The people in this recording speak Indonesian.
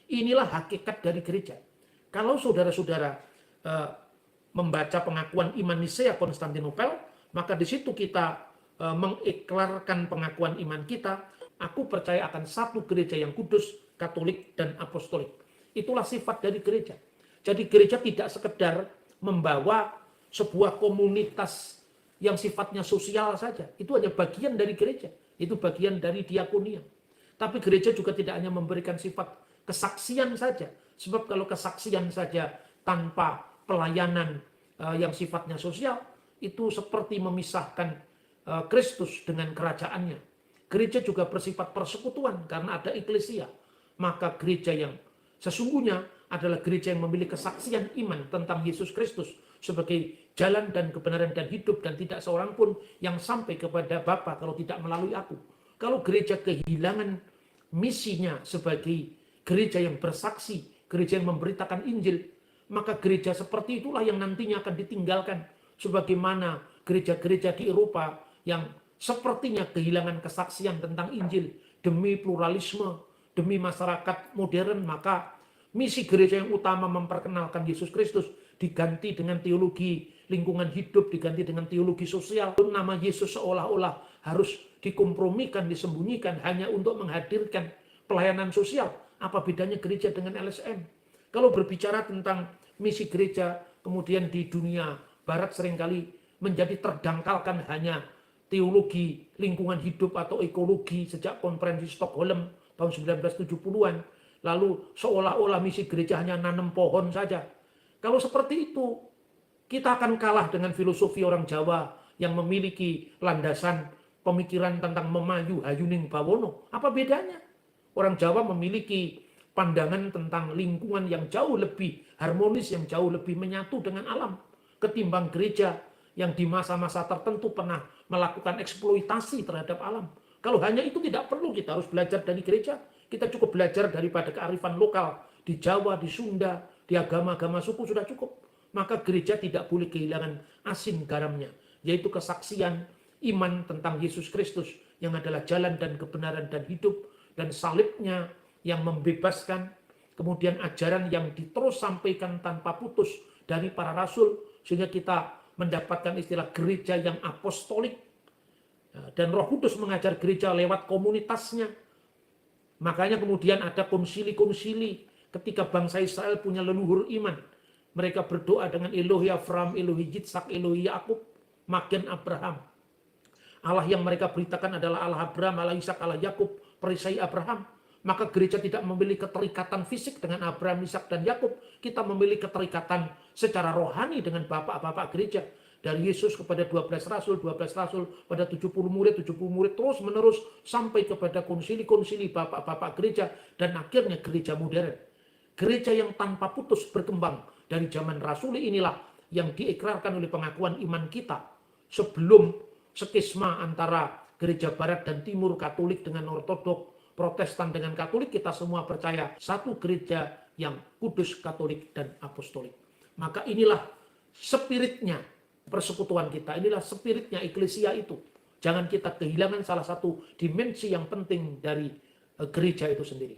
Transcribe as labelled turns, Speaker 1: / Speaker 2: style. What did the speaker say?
Speaker 1: Inilah hakikat dari gereja. Kalau saudara-saudara membaca pengakuan iman Nisea Konstantinopel, maka di situ kita mengiklarkan pengakuan iman kita. Aku percaya akan satu gereja yang kudus, katolik, dan apostolik. Itulah sifat dari gereja. Jadi gereja tidak sekedar membawa sebuah komunitas yang sifatnya sosial saja. Itu hanya bagian dari gereja. Itu bagian dari diakonia. Tapi gereja juga tidak hanya memberikan sifat kesaksian saja. Sebab kalau kesaksian saja tanpa pelayanan yang sifatnya sosial, itu seperti memisahkan Kristus dengan kerajaannya. Gereja juga bersifat persekutuan karena ada eklesia. Maka gereja yang sesungguhnya adalah gereja yang memiliki kesaksian iman tentang Yesus Kristus sebagai jalan dan kebenaran dan hidup, dan tidak seorang pun yang sampai kepada Bapa kalau tidak melalui aku. Kalau gereja kehilangan misinya sebagai gereja yang bersaksi, gereja yang memberitakan Injil, maka gereja seperti itulah yang nantinya akan ditinggalkan. Sebagaimana gereja-gereja di Eropa yang sepertinya kehilangan kesaksian tentang Injil demi pluralisme, demi masyarakat modern, maka misi gereja yang utama memperkenalkan Yesus Kristus diganti dengan teologi lingkungan hidup, diganti dengan teologi sosial. Nama Yesus seolah-olah harus dikompromikan, disembunyikan hanya untuk menghadirkan pelayanan sosial. Apa bedanya gereja dengan LSM? Kalau berbicara tentang misi gereja, kemudian di dunia barat seringkali menjadi terdangkalkan hanya teologi lingkungan hidup atau ekologi sejak konferensi Stockholm tahun 1970-an. Lalu seolah-olah misi gereja hanya nanam pohon saja. Kalau seperti itu, kita akan kalah dengan filosofi orang Jawa yang memiliki landasan pemikiran tentang memayu hayuning bawono. Apa bedanya? Orang Jawa memiliki pandangan tentang lingkungan yang jauh lebih harmonis, yang jauh lebih menyatu dengan alam, ketimbang gereja yang di masa-masa tertentu pernah melakukan eksploitasi terhadap alam. Kalau hanya itu tidak perlu kita harus belajar dari gereja. Kita cukup belajar daripada kearifan lokal di Jawa, di Sunda, di agama-agama suku sudah cukup. Maka gereja tidak boleh kehilangan asin garamnya, yaitu kesaksian iman tentang Yesus Kristus yang adalah jalan dan kebenaran dan hidup, dan salibnya yang membebaskan, kemudian ajaran yang diterus sampaikan tanpa putus dari para rasul, sehingga kita mendapatkan istilah gereja yang apostolik. Dan Roh Kudus mengajar gereja lewat komunitasnya. Makanya kemudian ada konsili-konsili ketika bangsa Israel punya leluhur iman. Mereka berdoa dengan Elohi Abraham, Elohi Yitzhak, Elohi Yakub, Magen Abraham. Allah yang mereka beritakan adalah Allah Abraham, Allah Ishak, Allah Yakub, perisai Abraham. Maka gereja tidak memiliki keterikatan fisik dengan Abraham, Ishak, dan Yakub. Kita memiliki keterikatan secara rohani dengan bapak-bapak gereja. Dari Yesus kepada 12 rasul pada 70 murid, terus menerus sampai kepada konsili-konsili bapak-bapak gereja, dan akhirnya gereja modern. Gereja yang tanpa putus berkembang dari zaman rasuli inilah yang diikrarkan oleh pengakuan iman kita. Sebelum skisma antara gereja barat dan timur, Katolik dengan Ortodok, Protestan dengan Katolik, kita semua percaya satu gereja yang kudus, Katolik, dan apostolik. Maka inilah spiritnya persekutuan kita, inilah spiritnya eklesia itu. Jangan kita kehilangan salah satu dimensi yang penting dari gereja itu sendiri.